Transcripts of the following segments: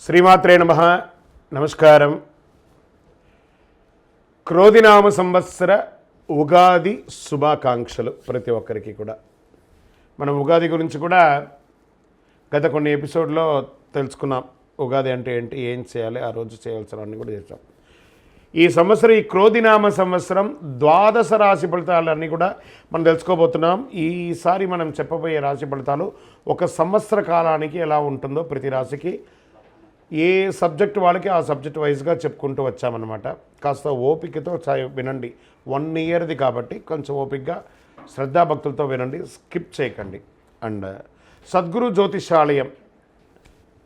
శ్రీమాత్రే నమః. నమస్కారం. క్రోధినామ సంవత్సర ఉగాది శుభాకాంక్షలు ప్రతి ఒక్కరికి కూడా. మనం ఉగాది గురించి కూడా గత కొన్ని ఎపిసోడ్లో తెలుసుకున్నాం. ఉగాది అంటే ఏంటి, ఏం చేయాలి, ఆ రోజు చేయాల్సినవన్నీ కూడా చేసాం. ఈ సంవత్సరం ఈ క్రోధినామ సంవత్సరం ద్వాదశ రాశి ఫలితాలన్నీ కూడా మనం తెలుసుకోబోతున్నాం. ఈసారి మనం చెప్పబోయే రాశి ఫలితాలు ఒక సంవత్సర కాలానికి ఎలా ఉంటుందో ప్రతి రాశికి ఏ సబ్జెక్ట్ వాళ్ళకి ఆ సబ్జెక్ట్ వైజ్గా చెప్పుకుంటూ వచ్చామన్నమాట. కాస్త ఓపికతో వినండి. 1 ఇయర్ది కాబట్టి కొంచెం ఓపికగా శ్రద్ధాభక్తులతో వినండి, స్కిప్ చేయకండి. అండ్ సద్గురు జ్యోతిషాలయం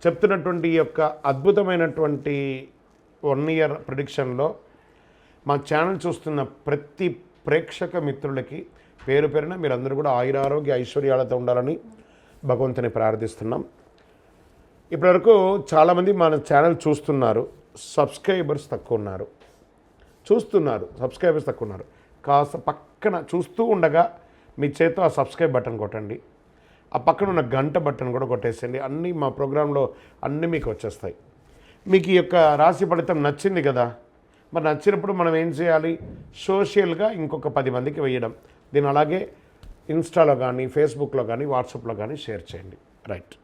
చెప్తున్నటువంటి ఈ యొక్క అద్భుతమైనటువంటి 1 ఇయర్ ప్రిడిక్షన్లో మా ఛానల్ చూస్తున్న ప్రతి ప్రేక్షక మిత్రులకి పేరు పేరున మీరందరూ కూడా ఆయురారోగ్య ఐశ్వర్యాలతో ఉండాలని భగవంతుని ప్రార్థిస్తున్నాం. ఇప్పటివరకు చాలామంది మన ఛానల్ చూస్తున్నారు, సబ్స్క్రైబర్స్ తక్కువ ఉన్నారు. సబ్స్క్రైబర్స్ తక్కువ ఉన్నారు. కాస్త పక్కన చూస్తూ ఉండగా మీ చేతితో ఆ సబ్స్క్రైబ్ బటన్ కొట్టండి. ఆ పక్కన ఉన్న గంట బటన్ కూడా కొట్టేసేయండి. అన్నీ మా ప్రోగ్రాంలో అన్నీ మీకు వచ్చేస్తాయి. మీకు ఈ యొక్క రాశి ఫలితం నచ్చింది కదా, మరి నచ్చినప్పుడు మనం ఏం చేయాలి? సోషల్గా ఇంకొక 10 మందికి వేయడం. దీన్ని అలాగే ఇన్స్టాలో కానీ, ఫేస్బుక్లో కానీ, వాట్సాప్లో కానీ షేర్ చేయండి. రైట్.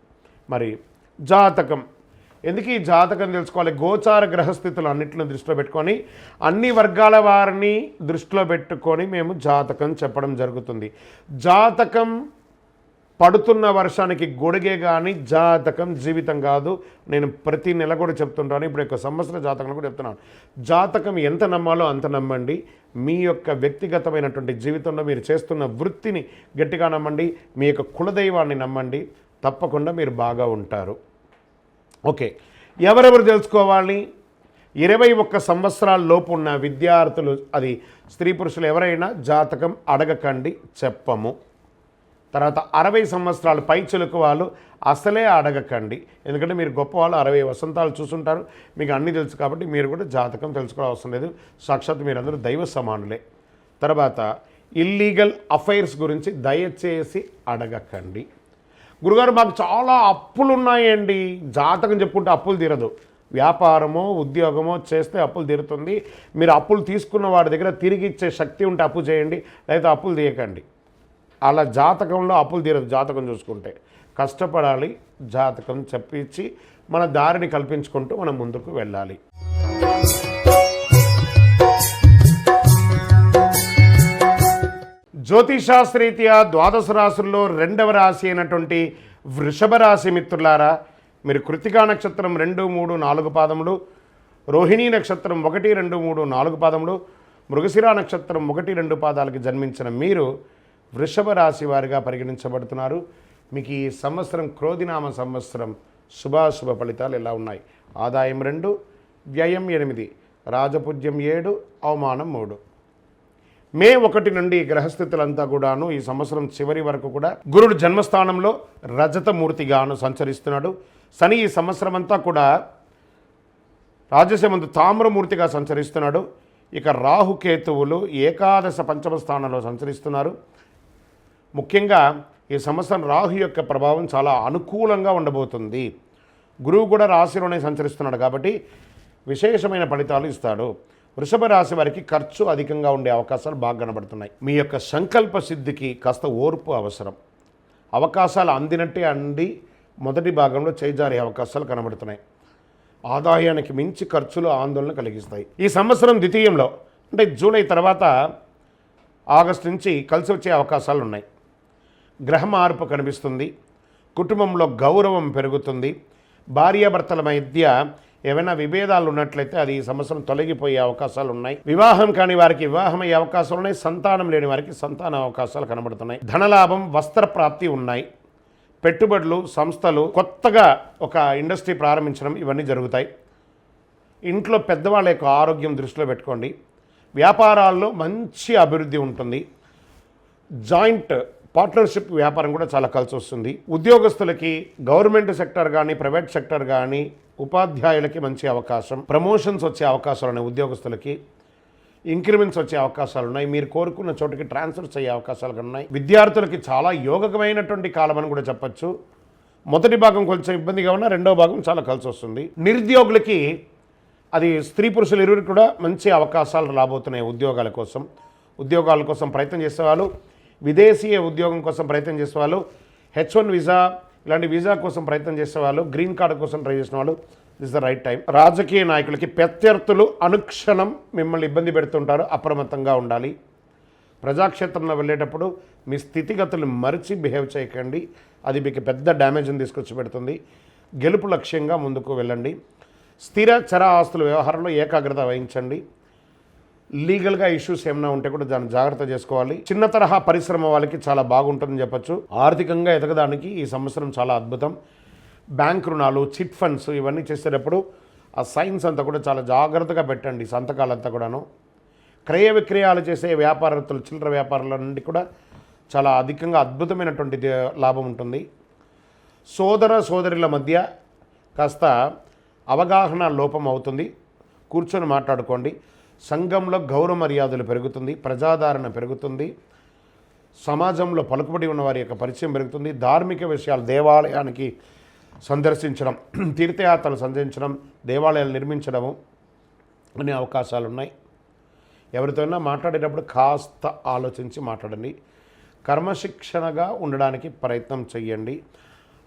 మరి జాతకం ఎందుకు ఈ జాతకం తెలుసుకోవాలి? గోచార గ్రహస్థితులు అన్నింటిని దృష్టిలో పెట్టుకొని అన్ని వర్గాల వారిని దృష్టిలో పెట్టుకొని మేము జాతకం చెప్పడం జరుగుతుంది. జాతకం పడుతున్న వర్షానికి గొడిగే కానీ జాతకం జీవితం కాదు. నేను ప్రతి నెల కూడా చెప్తుంటాను. ఇప్పుడు యొక్క సంవత్సర జాతకం కూడా చెప్తున్నాను. జాతకం ఎంత నమ్మాలో అంత నమ్మండి. మీ యొక్క వ్యక్తిగతమైనటువంటి జీవితంలో మీరు చేస్తున్న వృత్తిని గట్టిగా నమ్మండి. మీ యొక్క కులదైవాన్ని నమ్మండి. తప్పకుండా మీరు బాగా ఉంటారు. ఓకే, ఎవరెవరు తెలుసుకోవాలి? 21 సంవత్సరాల లోపు ఉన్న విద్యార్థులు, అది స్త్రీ పురుషులు ఎవరైనా జాతకం అడగకండి, చెప్పము. తర్వాత 60 సంవత్సరాలు పై చిలుకు వాళ్ళు అసలే అడగకండి. ఎందుకంటే మీరు గొప్పవాళ్ళు, 60 వసంతాలు చూసుంటారు, మీకు అన్నీ తెలుసు కాబట్టి మీరు కూడా జాతకం తెలుసుకోవాల్సిన అవసరం లేదు. సాక్షాత్ మీరందరూ దైవ సమానులే. తర్వాత ఇల్లీగల్ అఫైర్స్ గురించి దయచేసి అడగకండి. గురుగారు మాకు చాలా అప్పులు ఉన్నాయండి. జాతకం చెప్పుకుంటే అప్పులు తీరదు. వ్యాపారమో ఉద్యోగమో చేస్తే అప్పులు తీరుతుంది. మీరు అప్పులు తీసుకున్న వాడి దగ్గర తిరిగి ఇచ్చే శక్తి ఉంటే అప్పు చేయండి, లేదా అప్పులు తీయకండి. అలా జాతకంలో అప్పులు తీరదు. జాతకం చూసుకుంటే కష్టపడాలి. జాతకం చెప్పించి మన దారిని కల్పించుకుంటూ మనం ముందుకు వెళ్ళాలి. జ్యోతిషాస్త్రరీత్యా ద్వాదశ రాశుల్లో 2వ రాశి అయినటువంటి వృషభ రాశి మిత్రులారా, మీరు కృత్తికా నక్షత్రం 2, 3, 4 పాదములు, రోహిణీ నక్షత్రం 1, 2, 3, 4 పాదములు, మృగశిర నక్షత్రం 1, 2 పాదాలకి జన్మించిన మీరు వృషభ రాశి వారిగా పరిగణించబడుతున్నారు. మీకు ఈ సంవత్సరం క్రోధినామ సంవత్సరం శుభాశుభ ఫలితాలు ఎలా ఉన్నాయి? ఆదాయం 2, వ్యయం 8, రాజపూజ్యం 7, అవమానం 3. మే 1 నుండి గ్రహస్థితులంతా కూడాను ఈ సంవత్సరం చివరి వరకు కూడా గురుడు జన్మస్థానంలో రజతమూర్తిగాను సంచరిస్తున్నాడు. శని ఈ సంవత్సరం అంతా కూడా రాజసమందు తామ్రమూర్తిగా సంచరిస్తున్నాడు. ఇక రాహుకేతువులు ఏకాదశ పంచమ స్థానంలో సంచరిస్తున్నారు. ముఖ్యంగా ఈ సంవత్సరం రాహు యొక్క ప్రభావం చాలా అనుకూలంగా ఉండబోతుంది. గురువు కూడా రాశిలోనే సంచరిస్తున్నాడు కాబట్టి విశేషమైన ఫలితాలు ఇస్తాడు. వృషభ రాశి వారికి ఖర్చు అధికంగా ఉండే అవకాశాలు బాగా కనబడుతున్నాయి. మీ యొక్క సంకల్ప సిద్ధికి కాస్త ఓర్పు అవసరం. అవకాశాలు అందినట్టే అండి మొదటి భాగంలో చేజారే అవకాశాలు కనబడుతున్నాయి. ఆదాయానికి మించి ఖర్చులు ఆందోళన కలిగిస్తాయి. ఈ సంవత్సరం ద్వితీయంలో అంటే జూలై తర్వాత ఆగస్టు నుంచి కలిసి వచ్చే అవకాశాలు ఉన్నాయి. గ్రహ మార్పు కనిపిస్తుంది. కుటుంబంలో గౌరవం పెరుగుతుంది. భార్యాభర్తల మధ్య ఏమైనా విభేదాలు ఉన్నట్లయితే అది ఈ సంవత్సరం తొలగిపోయే అవకాశాలు ఉన్నాయి. వివాహం కాని వారికి వివాహం అయ్యే అవకాశాలు ఉన్నాయి. సంతానం లేని వారికి సంతాన అవకాశాలు కనబడుతున్నాయి. ధనలాభం, వస్త్ర ప్రాప్తి ఉన్నాయి. పెట్టుబడులు, సంస్థలు, కొత్తగా ఒక ఇండస్ట్రీ ప్రారంభించడం, ఇవన్నీ జరుగుతాయి. ఇంట్లో పెద్దవాళ్ళ యొక్క ఆరోగ్యం దృష్టిలో పెట్టుకోండి. వ్యాపారాల్లో మంచి అభివృద్ధి ఉంటుంది. జాయింట్ పార్ట్నర్షిప్ వ్యాపారం కూడా చాలా కలిసి వస్తుంది. ఉద్యోగస్తులకి గవర్నమెంట్ సెక్టర్ కానీ, ప్రైవేట్ సెక్టర్ కానీ, ఉపాధ్యాయులకి మంచి అవకాశం. ప్రమోషన్స్ వచ్చే అవకాశాలు ఉన్నాయి. ఉద్యోగస్తులకి ఇంక్రిమెంట్స్ వచ్చే అవకాశాలు ఉన్నాయి. మీరు కోరుకున్న చోటుకి ట్రాన్స్ఫర్స్ అయ్యే అవకాశాలు ఉన్నాయి. విద్యార్థులకి చాలా యోగకమైనటువంటి కాలం అని కూడా చెప్పచ్చు. మొదటి భాగం కొంచెం ఇబ్బందిగా ఉన్నా రెండో భాగం చాలా కలిసి వస్తుంది. నిరుద్యోగులకి అది స్త్రీ పురుషులు ఇరువురికి కూడా మంచి అవకాశాలు రాబోతున్నాయి. ఉద్యోగాల కోసం ప్రయత్నం చేసేవాళ్ళు, విదేశీయ ఉద్యోగం కోసం ప్రయత్నం చేసేవాళ్ళు, H1 వీసా ఇలాంటి వీసా కోసం ప్రయత్నం చేసేవాళ్ళు, గ్రీన్ కార్డు కోసం ట్రై చేసిన వాళ్ళు, దిస్ ద రైట్ టైం. రాజకీయ నాయకులకి ప్రత్యర్థులు అనుక్షణం మిమ్మల్ని ఇబ్బంది పెడుతుంటారు, అప్రమత్తంగా ఉండాలి. ప్రజాక్షేత్రంలో వెళ్ళేటప్పుడు మీ స్థితిగతులు మరిచి బిహేవ్ చేయకండి, అది మీకు పెద్ద డ్యామేజ్ని తీసుకొచ్చి పెడుతుంది. గెలుపు లక్ష్యంగా ముందుకు వెళ్ళండి. స్థిర చర ఆస్తుల వ్యవహారంలో ఏకాగ్రత వహించండి. లీగల్గా ఇష్యూస్ ఏమైనా ఉంటే కూడా దాన్ని జాగ్రత్త చేసుకోవాలి. చిన్న తరహా పరిశ్రమ వాళ్ళకి చాలా బాగుంటుందని చెప్పచ్చు. ఆర్థికంగా ఎదగడానికి ఈ సంవత్సరం చాలా అద్భుతం. బ్యాంక్ రుణాలు, చిట్ ఫండ్స్ ఇవన్నీ చేసేటప్పుడు ఆ సైన్స్ అంతా కూడా చాలా జాగ్రత్తగా పెట్టండి, సంతకాలంతా కూడాను. క్రయ విక్రయాలు చేసే వ్యాపారస్తులు, చిల్లర వ్యాపారుల నుండి కూడా చాలా అధికంగా అద్భుతమైనటువంటి లాభం ఉంటుంది. సోదరుల మధ్య కాస్త అవగాహన లోపం అవుతుంది, కూర్చొని మాట్లాడుకోండి. సంఘంలో గౌరవ మర్యాదలు పెరుగుతుంది, ప్రజాదరణ పెరుగుతుంది, సమాజంలో పలుకుబడి ఉన్న వారి యొక్క పరిచయం పెరుగుతుంది. ధార్మిక విషయాలు, దేవాలయానికి సందర్శించడం, తీర్థయాత్రలు సందర్శించడం, దేవాలయాలు నిర్మించడము అనే అవకాశాలు ఉన్నాయి. ఎవరితోనైనా మాట్లాడేటప్పుడు కాస్త ఆలోచించి మాట్లాడండి. కర్మశిక్షణగా ఉండడానికి ప్రయత్నం చేయండి.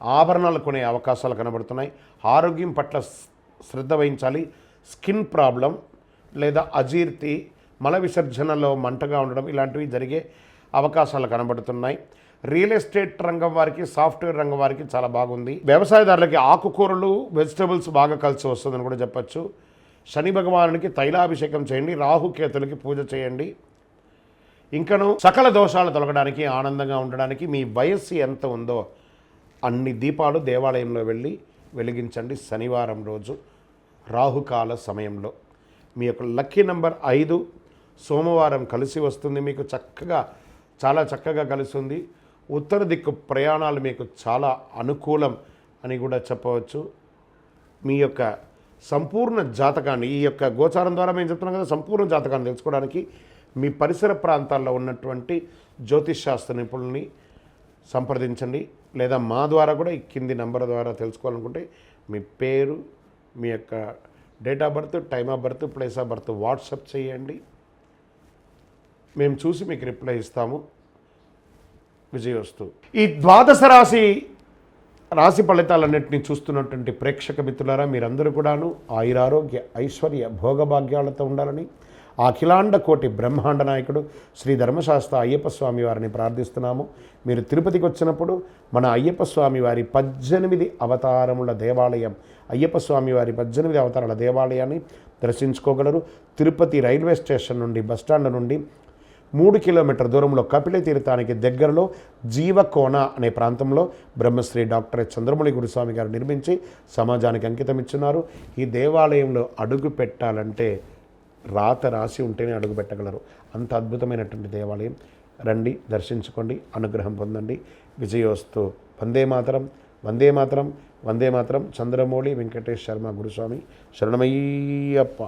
ఆభరణాలు కొనే అవకాశాలు కనబడుతున్నాయి. ఆరోగ్యం పట్ల శ్రద్ధ వహించాలి. స్కిన్ ప్రాబ్లం లేదా అజీర్తి, మల విసర్జనలో మంటగా ఉండడం ఇలాంటివి జరిగే అవకాశాలు కనబడుతున్నాయి. రియల్ ఎస్టేట్ రంగం వారికి, సాఫ్ట్వేర్ రంగం వారికి చాలా బాగుంది. వ్యవసాయదారులకి ఆకుకూరలు, వెజిటబుల్స్ బాగా కలిసి వస్తుందని కూడా చెప్పచ్చు. శని భగవానునికి తైలాభిషేకం చేయండి. రాహుకేతులకి పూజ చేయండి. ఇంకను సకల దోషాలు తొలగడానికి, ఆనందంగా ఉండడానికి మీ వయస్సు ఎంత ఉందో అన్ని దీపాలు దేవాలయంలో వెళ్ళి వెలిగించండి. శనివారం రోజు రాహుకాల సమయంలో మీ యొక్క లక్కీ నెంబర్ 5. సోమవారం కలిసి వస్తుంది, మీకు చాలా చక్కగా కలిసి ఉంది. ఉత్తర దిక్కు ప్రయాణాలు మీకు చాలా అనుకూలం అని కూడా చెప్పవచ్చు. మీ యొక్క సంపూర్ణ జాతకాన్ని, ఈ యొక్క గోచారం ద్వారా మేము చెప్తున్నాం కదా, సంపూర్ణ జాతకాన్ని తెలుసుకోవడానికి మీ పరిసర ప్రాంతాల్లో ఉన్నటువంటి జ్యోతిష్ శాస్త్ర నిపుణుల్ని సంప్రదించండి. లేదా మా ద్వారా కూడా ఈ కింది నంబర్ ద్వారా తెలుసుకోవాలనుకుంటే మీ పేరు, మీ యొక్క date of birth, time of birth, place of birth WhatsApp చేయండి. మేము చూసి మీకు రిప్లై ఇస్తాము. విజయోస్తు. ఈ ద్వాదశ రాశి ఫలితాలన్నింటినీ చూస్తున్నటువంటి ప్రేక్షక మిత్రులారా, మీరందరూ కూడాను ఆయురారోగ్య, ఐశ్వర్య, భోగభాగ్యాలతో ఉండాలని అఖిలాండ కోటి బ్రహ్మాండ నాయకుడు శ్రీ ధర్మశాస్త్ర అయ్యప్ప స్వామి వారిని ప్రార్థిస్తున్నాము. మీరు తిరుపతికి వచ్చినప్పుడు మన అయ్యప్ప స్వామి వారి 18 అవతారముల దేవాలయం, అయ్యప్ప స్వామి వారి 18 అవతారాల దేవాలయాన్ని దర్శించుకోగలరు. తిరుపతి రైల్వే స్టేషన్ నుండి, బస్టాండ్ నుండి 3 కిలోమీటర్ దూరంలో కపిల తీర్థానికి దగ్గరలో జీవకోన అనే ప్రాంతంలో బ్రహ్మశ్రీ డాక్టర్ చంద్రమౌళి గురుస్వామి గారు నిర్మించి సమాజానికి అంకితం ఇచ్చున్నారు. ఈ దేవాలయంలో అడుగు పెట్టాలంటే రాసి ఉంటేనే అడుగు పెట్టగలరు. అంత అద్భుతమైనటువంటి దేవాలయం. రండి, దర్శించుకోండి, అనుగ్రహం పొందండి. విజయోస్తు. వందే మాతరం, వందే మాతరం, వందే మాతరం. చంద్రమౌళి వెంకటేష్ శర్మ గురుస్వామి. శరణమయ్యప్ప.